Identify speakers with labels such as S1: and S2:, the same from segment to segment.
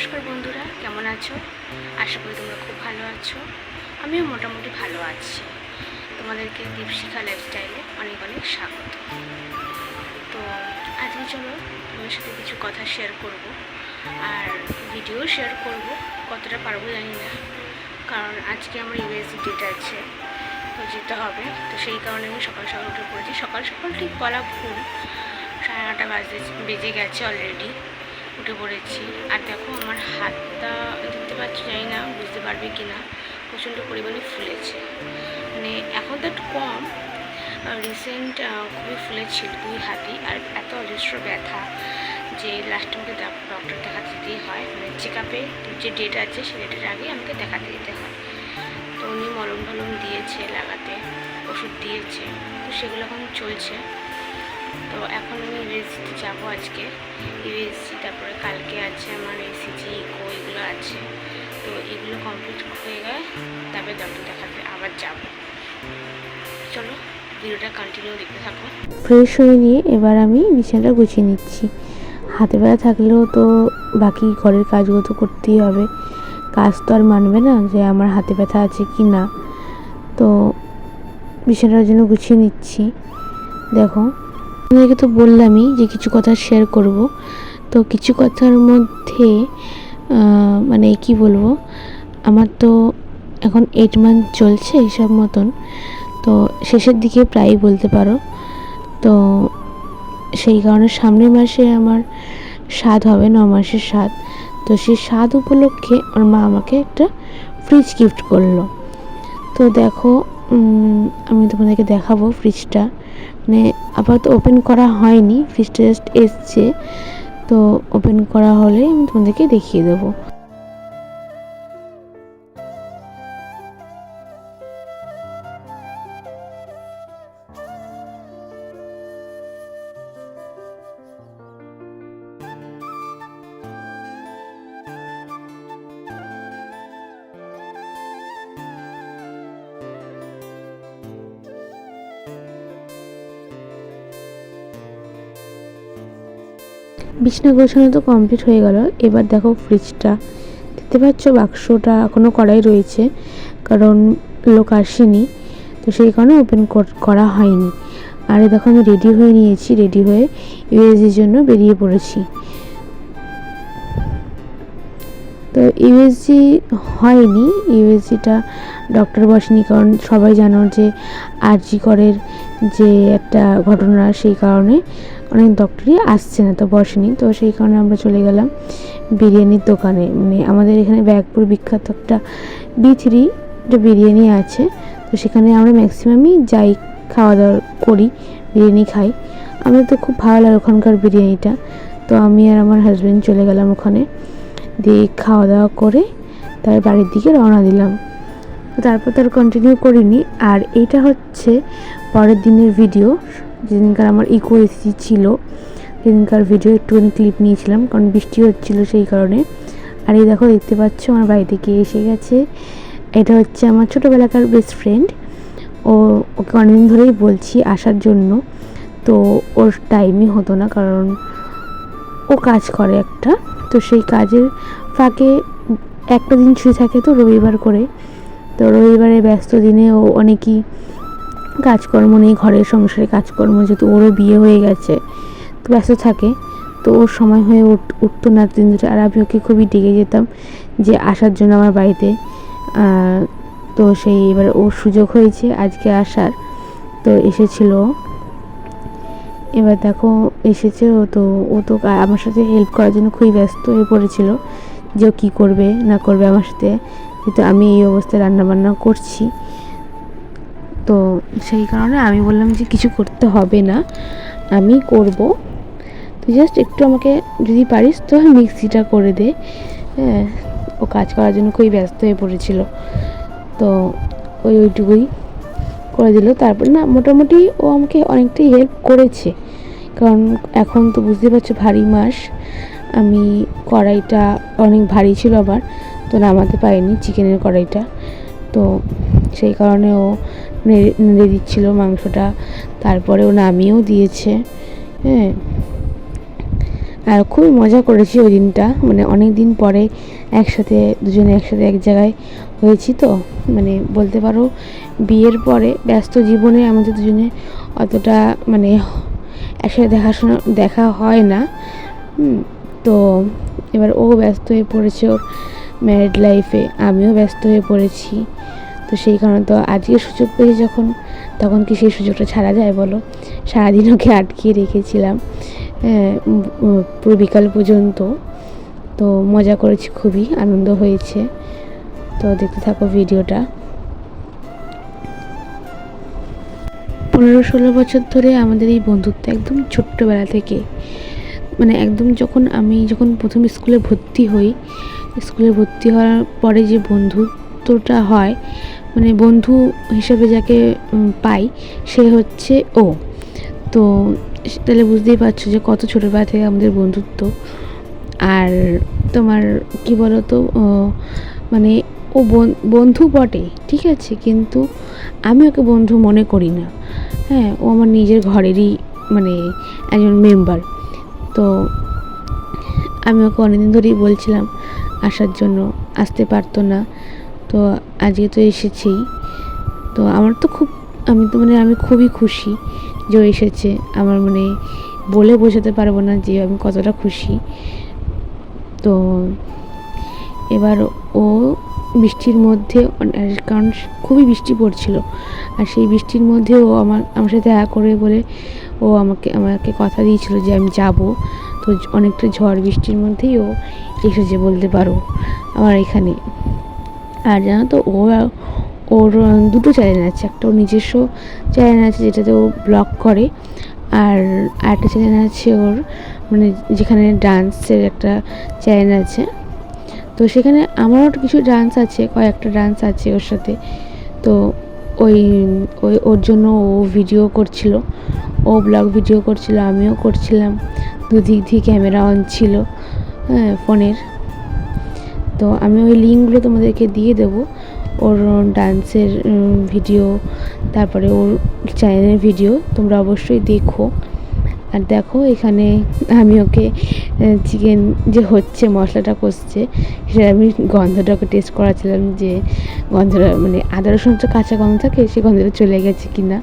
S1: নমস্কার বন্ধুরা, কেমন আছো? আশা করি তোমরা খুব ভালো আছো। আমিও মোটামুটি ভালো আছি। তোমাদেরকে দীপশিখা লাইফস্টাইলে অনেক অনেক স্বাগত। তো আজকে চলো তোমার সাথে কিছু কথা শেয়ার করব, আর ভিডিও শেয়ার করব। কতটা পারবো জানি না, কারণ আজকে আমার ইউএসজি ডেট আছে, তো যেতে হবে। তো সেই কারণে আমি সকাল সকাল উঠে পড়েছি। সকাল সকাল ঠিক বলা ভুল, 9:30 বেজে গেছে অলরেডি। উঠে পড়েছি। আর দেখো আমার হাতটা দেখতে পাচ্ছ, জানি না বুঝতে পারবে কি না, প্রচণ্ড পরিমাণে ফুলেছে। মানে এখন তো একটু কম, রিসেন্ট খুবই ফুলেছিল দুই হাতই। আর এত অজস্র ব্যথা যে লাস্টে আমাকে ডক্টর দেখাতে যেতেই হয়। মানে চেক আপে যে ডেট আছে সেই ডেটের আগে আমাকে দেখাতে যেতে হয়। তো উনি মলম টলম দিয়েছে লাগাতে, ওষুধ দিয়েছে, তো সেগুলো এখন চলছে। তো এখন আমি ইউএসজিতে যাবো আজকে। ইউএসজি, তারপরে কালকে আছে আমার এসিজি, ইকো, এগুলো আছে। তো এগুলো কমপ্লিট হয়ে গেলে তারপরে ডক্টর দেখাতে আবার যাব। চলো ভিডিওটা কন্টিনিউ দেখতে থাকো।
S2: ফ্রেশ হয়ে নিয়ে এবার আমি বিছানাটা গুছিয়ে নিচ্ছি। হাতে ব্যথা থাকলেও তো বাকি ঘরের কাজগুলো তো করতেই হবে। কাজ তো আর মানবে না যে আমার হাতে ব্যথা আছে কি না। তো বিছানাটার জন্য গুছিয়ে নিচ্ছি। দেখো, আপনাদেরকে তো বললামই যে কিছু কথা শেয়ার করব। তো কিছু কথার মধ্যে মানে কি বলবো, আমার তো এখন 8 মান্থ চলছে হিসাব মতন, তো শেষের দিকে প্রায়ই বলতে পারো। তো সেই কারণে সামনের মাসে আমার 7 হবে, 9 মাসের 7। তো সেই 7 উপলক্ষে আমার মা আমাকে একটা ফ্রিজ গিফট করলো। তো দেখো, আমি তোমাদেরকে দেখাবো ফ্রিজটা। মানে আপাতত ওপেন করা হয়নি, ফ্রিজটা জাস্ট এসছে। তো ওপেন করা হলে আমি তোমাদেরকে দেখিয়ে দেবো। বিছানা গোছানো তো কমপ্লিট হয়ে গেল। এবার দেখো ফ্রিজটা, দেখতে পাচ্ছ বাক্সটা এখনও করাই রয়েছে, কারণ লোক আসেনি, তো সেই কারণে ওপেন করা হয়নি। আর দেখো আমি রেডি হয়ে নিয়েছি, রেডি হয়ে ইউএসজির জন্য বেরিয়ে পড়েছি। তো ইউএসজি হয়নি, ইউএসজিটা ডক্টর বসেনি, কারণ সবাই জানো যে আরজি করের যে একটা ঘটনা, সেই কারণে অনেক ডক্টরই আসছে না, তো বসেনি। তো সেই কারণে আমরা চলে গেলাম বিরিয়ানির দোকানে। মানে আমাদের এখানে ব্যারাকপুর বিখ্যাত একটা B3 একটা বিরিয়ানি আছে, তো সেখানে আমরা ম্যাক্সিমামই যাই, খাওয়া দাওয়া করি, বিরিয়ানি খাই। আমাদের তো খুব ভালো লাগে ওখানকার বিরিয়ানিটা। তো আমি আর আমার হাজব্যান্ড চলে গেলাম ওখানে, দিয়ে খাওয়া দাওয়া করে তার বাড়ির দিকে রওনা দিলাম। তারপর তার কন্টিনিউ করিনি। আর এইটা হচ্ছে পরের দিনের ভিডিও, যেদিনকার আমার ইকো এসি ছিল সেদিনকার ভিডিও। একটুখানি ক্লিপ নিয়েছিলাম, কারণ বৃষ্টি হচ্ছিল সেই কারণে। আর এই দেখো, দেখতে পাচ্ছ আমার বাড়িতে কে এসে গেছে। এটা হচ্ছে আমার ছোটোবেলাকার বেস্ট ফ্রেন্ড। ওকে অনেকদিন ধরেই বলছি আসার জন্য, তো ওর টাইমই হতো না, কারণ ও কাজ করে একটা। তো সেই কাজের ফাঁকে একটা দিন ছুটি থাকে, তো রবিবার করে। তো রবিবারে ব্যস্ত দিনে ও অনেকই কাজকর্ম নেই, ঘরের সংসারে কাজকর্ম, যেহেতু ওরও বিয়ে হয়ে গেছে, তো ব্যস্ত থাকে। তো ওর সময় হয়ে উঠতো না দিন দুটো। আর আমি ওকে খুবই ডেকে যেতাম যে আসার জন্য আমার বাড়িতে। তো সেই এবার ওর সুযোগ হয়েছে আজকে আসার, তো এসেছিল। এবার দেখো এসেছে ও তো আমার সাথে হেল্প করার জন্য খুবই ব্যস্ত হয়ে পড়েছিল, যে ও কী করবে না করবে আমার সাথে, যেহেতু আমি এই অবস্থায় রান্নাবান্না করছি। তো সেই কারণে আমি বললাম যে কিছু করতে হবে না, আমি করব, তুই জাস্ট একটু আমাকে যদি পারিস তো মিক্সিটা করে দে। হ্যাঁ, ও কাজ করার জন্য খুবই ব্যস্ত হয়ে পড়েছিল, তো ওইটুকুই করে দিল। তারপর না মোটামুটি ও আমাকে অনেকটাই হেল্প করেছে, কারণ এখন তো বুঝতে পারছো ভারী মাস। আমি কড়াইটা অনেক ভারী ছিল আবার, তো নামাতে পারিনি চিকেনের কড়াইটা। তো সেই কারণে ও নেড়ে দিচ্ছিলো মাংসটা, তারপরে ও নামিয়েও দিয়েছে। হ্যাঁ, আর খুবই মজা করেছি ওই দিনটা, মানে অনেক দিন পরে দুজনে একসাথে এক জায়গায় হয়েছি। তো মানে বলতে পারো বিয়ের পরে ব্যস্ত জীবনে আমাদের দুজনে অতটা মানে একসাথে দেখা হয় না। তো এবার ও ব্যস্ত হয়ে পড়েছে ওর ম্যারিড লাইফে, আমিও ব্যস্ত হয়ে পড়েছি। তো সেই কারণে তো আজকে সুযোগ পেয়েছি যখন, তখন কি সেই সুযোগটা ছাড়া যায় বলো? সারাদিন ওকে আটকিয়ে রেখেছিলাম পুরো বিকাল পর্যন্ত। তো মজা করেছি, খুবই আনন্দ হয়েছে। তো দেখতে থাকো ভিডিওটা। 15-16 বছর ধরে আমাদের এই বন্ধুত্ব, একদম ছোট্টবেলা থেকে, মানে একদম আমি যখন প্রথম স্কুলে ভর্তি হওয়ার পরে যে বন্ধুত্বটা হয়, মানে বন্ধু হিসেবে যাকে পাই সে হচ্ছে ও। তো তাহলে বুঝতেই পারছো যে কত ছোটোবেলা থেকে আমাদের বন্ধুত্ব। আর তোমার কি বলো তো, মানে ও বন্ধু বটে, ঠিক আছে, কিন্তু আমি ওকে বন্ধু মনে করি না। হ্যাঁ, ও আমার নিজের ঘরেরই মানে একজন মেম্বার। তো আমি ওকে অনেকদিন ধরেই বলছিলাম আসার জন্য, আসতে পারতো না। তো আজকে তো এসেছেই। তো আমি খুবই খুশি যে ও এসেছে। আমার মানে বলে বোঝাতে পারবো না যে আমি কতটা খুশি। তো এবার ও বৃষ্টির মধ্যে, কারণ খুবই বৃষ্টি পড়ছিল, আর সেই বৃষ্টির মধ্যে ও আমার সাথে দেখা করে বলে ও আমাকে কথা দিয়েছিল যে আমি যাব। তো অনেকটা ঝড় বৃষ্টির মধ্যেই ও এসেছে বলতে পারো আমার এখানে। আর জানো তো ওর দুটো চ্যানেল আছে, একটা ওর নিজস্ব চ্যানেল আছে যেটাতে ও ব্লগ করে, আর আরেকটা চ্যানেল আছে ওর মানে যেখানে ডান্সের একটা চ্যানেল আছে। তো সেখানে আমারও কিছু কয়েকটা ডান্স আছে ওর সাথে। তো ওর জন্য ও ভিডিও করছিল, ও ব্লগ ভিডিও করছিল, আমিও করছিলাম। দুদিক দিয়ে ক্যামেরা অন ছিল ফোনের। তো আমি ওই লিঙ্কগুলো তোমাদেরকে দিয়ে দেবো, ওর ডান্সের ভিডিও, তারপরে ওর চ্যানেলের ভিডিও, তোমরা অবশ্যই দেখো। আর দেখো এখানে আমি ওকে চিকেন যে হচ্ছে, মশলাটা কষছে, সেটা আমি গন্ধটাকে টেস্ট করাছিলাম যে গন্ধটা মানে আদা রসুন তো কাঁচা গন্ধ থাকে, সেই গন্ধটা চলে গেছে কি না।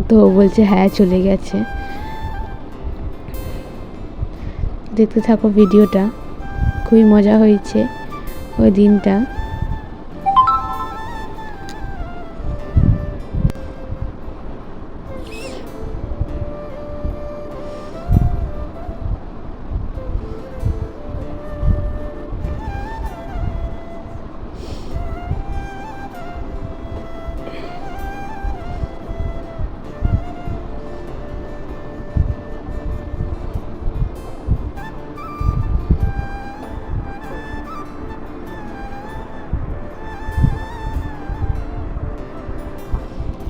S2: তো বলছে হ্যাঁ চলে গেছে। দেখতে থাকো ভিডিওটা, খুবই মজা হয়েছে ওই দিনটা।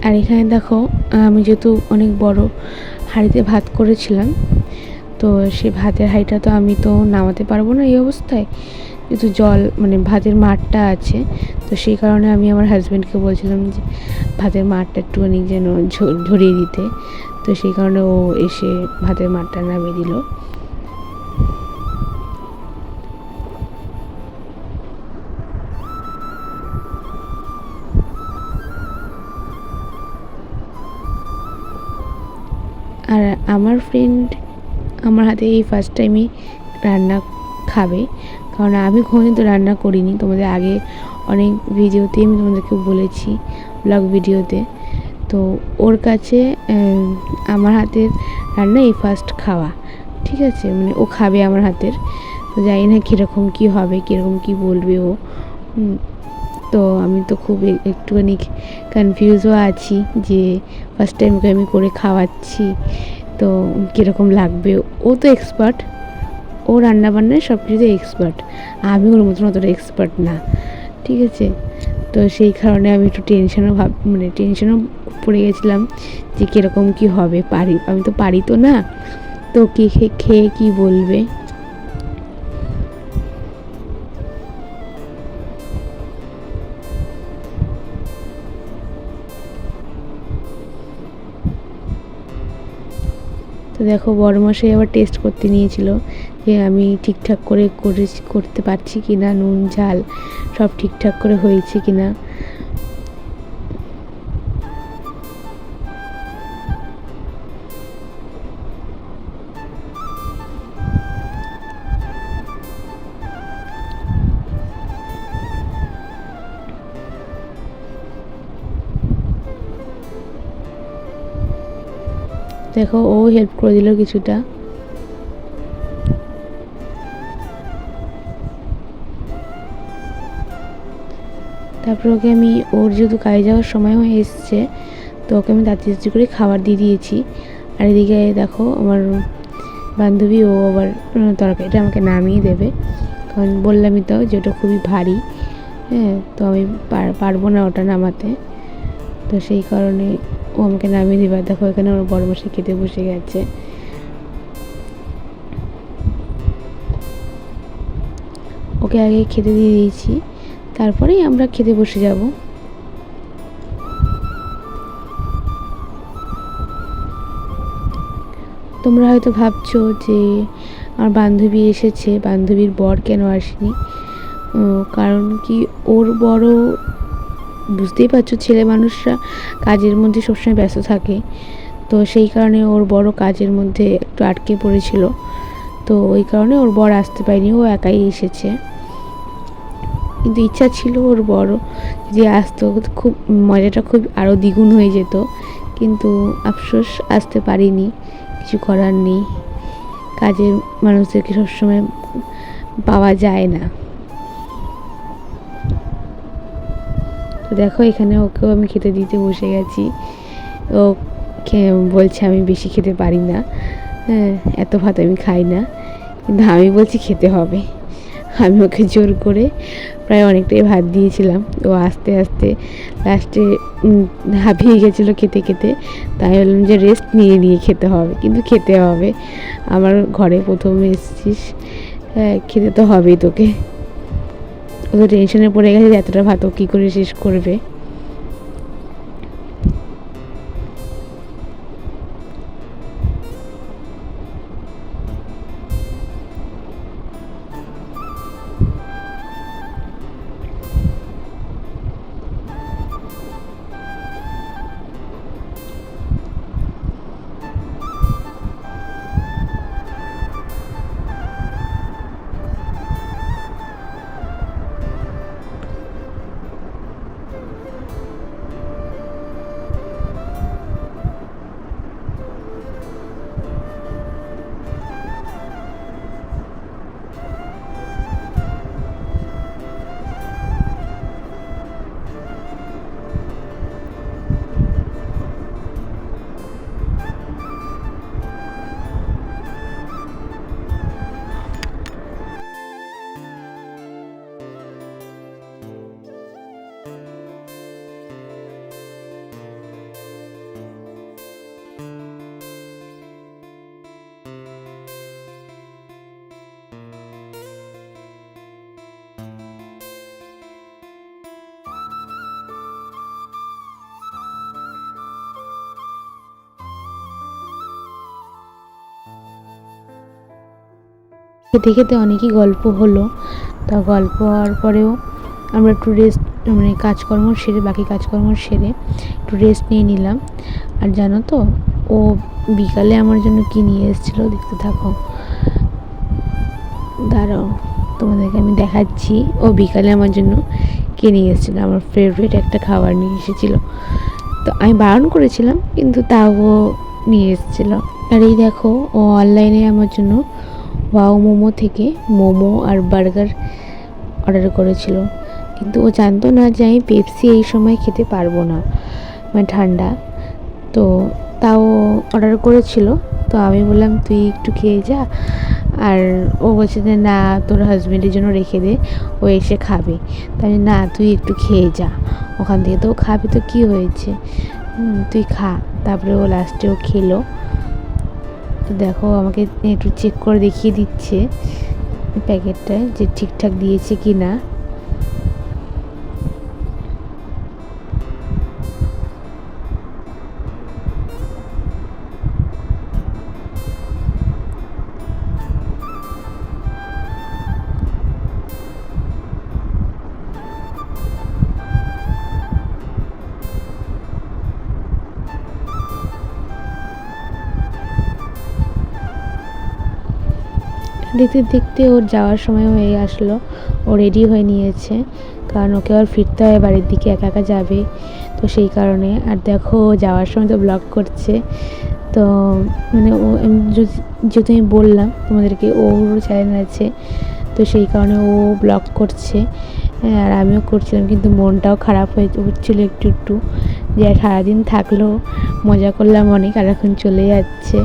S2: আর এখানে দেখো আমি যেহেতু অনেক বড় হাঁড়িতে ভাত করেছিলাম, তো সে ভাতের হাঁড়িটা তো আমি তো নামাতে পারবো না এই অবস্থায়, যেহেতু জল মানে ভাতের মাঠটা আছে। তো সেই কারণে আমি আমার হাজব্যান্ডকে বলছিলাম যে ভাতের মাঠটা একটুখানি যেন ঝরিয়ে দিতে। তো সেই কারণে ও এসে ভাতের মাঠটা নামিয়ে দিল। আর আমার ফ্রেন্ড আমার হাতে এই ফার্স্ট টাইমই রান্না খাবে, কারণ আমি কোনোদিন তো রান্না করিনি। তোমাদের আগে অনেক ভিডিওতে আমি তোমাদেরকে বলেছি, ব্লগ ভিডিওতে। তো ওর কাছে আমার হাতের রান্না এই ফার্স্ট খাওয়া, ঠিক আছে, মানে ও খাবে আমার হাতের। তো জানি না কীরকম কী হবে, কীরকম কী বলবে ও। তো আমি তো খুব একটুখানি কনফিউজও আছি যে ফার্স্ট টাইম ওকে আমি করে খাওয়াচ্ছি, তো কীরকম লাগবে। ও তো এক্সপার্ট, ও রান্নাবান্নায় সব কিছুতে এক্সপার্ট, আমি ওর মতন অতটা এক্সপার্ট না, ঠিক আছে। তো সেই কারণে আমি একটু টেনশনও পড়ে গেছিলাম যে কীরকম কী হবে, আমি তো পারি তো না, তো কে খেয়ে কী বলবে। তো দেখো বড়মশাই আবার টেস্ট করতে নিয়েছিল যে আমি ঠিকঠাক করে করতে পারছি কি না, নুন ঝাল সব ঠিকঠাক করে হয়েছে কি না। দেখো ও হেল্প করে দিল কিছুটা। তারপর ওকে আমি, ওর যেহেতু কাজে যাওয়ার সময় হয়ে এসছে, তো ওকে আমি তাড়াতাড়ি করে খাবার দিয়ে দিয়েছি। আর এদিকে দেখো আমার বান্ধবী, ও আবার তরকারিটা আমাকে নামিয়ে দেবে, কারণ বললামই তো যে ওটা খুবই ভারী। হ্যাঁ, তো আমি পারবো না ওটা নামাতে, তো সেই কারণে ও আমাকে নামিয়ে দেবে। দেখো এখানে ওর বড় মশাই খেতে বসে গেছে। ওকে আগে খেতে দিয়ে দিয়েছি, তারপরেই আমরা খেতে বসে যাব। তোমরা হয়তো ভাবছো যে আমার বান্ধবী এসেছে, বান্ধবীর বর কেন আসেনি? কারণ কি, ওর বড়, বুঝতেই পারছো ছেলে মানুষরা কাজের মধ্যে সবসময় ব্যস্ত থাকে, তো সেই কারণে ওর বড় কাজের মধ্যে একটু আটকে পড়েছিল, তো ওই কারণে ওর বর আসতে পারেনি, ও একাই এসেছে। কিন্তু ইচ্ছা ছিল ওর বড় যে আসতো, খুব মজাটা খুব আরও দ্বিগুণ হয়ে যেত, কিন্তু আফসোস আসতে পারিনি, কিছু করার নেই, কাজের মানুষদেরকে সবসময় পাওয়া যায় না। তো দেখো এখানে ওকেও আমি খেতে দিতে বসে গেছি। ও বলছে আমি বেশি খেতে পারি না, হ্যাঁ এত ভাত আমি খাই না, কিন্তু আমি বলছি খেতে হবে। আমি ওকে জোর করে প্রায় অনেকটাই ভাত দিয়েছিলাম। ও আস্তে আস্তে লাস্টে হাঁপিয়ে গেছিলো খেতে খেতে, তাই বললাম যে রেস্ট নিয়ে নিয়ে খেতে হবে, কিন্তু খেতে হবে, আমার ঘরে প্রথমে এসেছিস, হ্যাঁ খেতে তো হবেই তোকে। ও তো টেনশনে পড়ে গেছে যে এতটা ভাত ও কী করে শেষ করবে। খেতে খেতে অনেকই গল্প হলো, তা গল্প হওয়ার পরেও আমরা একটু রেস্ট, মানে কাজকর্ম সেরে, বাকি কাজকর্ম সেরে একটু রেস্ট নিয়ে নিলাম। আর জানো তো, ও বিকালে আমার জন্য কী নিয়ে এসেছিলো, দেখতে থাকো, দাঁড়াও তোমাদেরকে আমি দেখাচ্ছি। ও বিকালে আমার জন্য কী নিয়ে এসেছিলো, আমার ফেভারিট একটা খাবার নিয়ে এসেছিলো, তো আমি বারণ করেছিলাম কিন্তু তাও ও নিয়ে এসেছিলো। আর এই দেখো, ও অনলাইনে আমার জন্য ওয়াও মোমো থেকে মোমো আর বার্গার অর্ডার করেছিল, কিন্তু ও জানতো না যে আমি পেপসি এই সময় খেতে পারবো না, মানে ঠান্ডা, তো তাও অর্ডার করেছিল। তো আমি বললাম তুই একটু খেয়ে যা, আর ও বলছে যে না তোর হাজব্যান্ডের জন্য রেখে দে, ও এসে খাবে। তাই না, তুই একটু খেয়ে যা, ওখান থেকে তো খাবি, তো কী হয়েছে, তুই খা। তারপরে ও লাস্টেও খেলো। তো দেখো আমাকে একটু চেক করে দেখিয়ে দিচ্ছে প্যাকেটটায় যে ঠিকঠাক দিয়েছে কি না। দেখতে দেখতে ওর যাওয়ার সময় হয়ে আসলো। ও রেডি হয়ে নিয়েছে, কারণ ওকে আবার ফিরতে হবে বাড়ির দিকে, একা একা যাবে, তো সেই কারণে। আর দেখো ও যাওয়ার সময় তো ব্লগ করছে। তো মানে ও যেহেতু আমি বললাম তোমাদেরকে ওর চ্যানেল আছে, তো সেই কারণে ও ব্লগ করছে। আর আমিও করছিলাম, কিন্তু মনটাও খারাপ হচ্ছিলো একটু একটু, যে সারাদিন থাকলো, মজা করলাম অনেক, আর এখন চলে যাচ্ছে।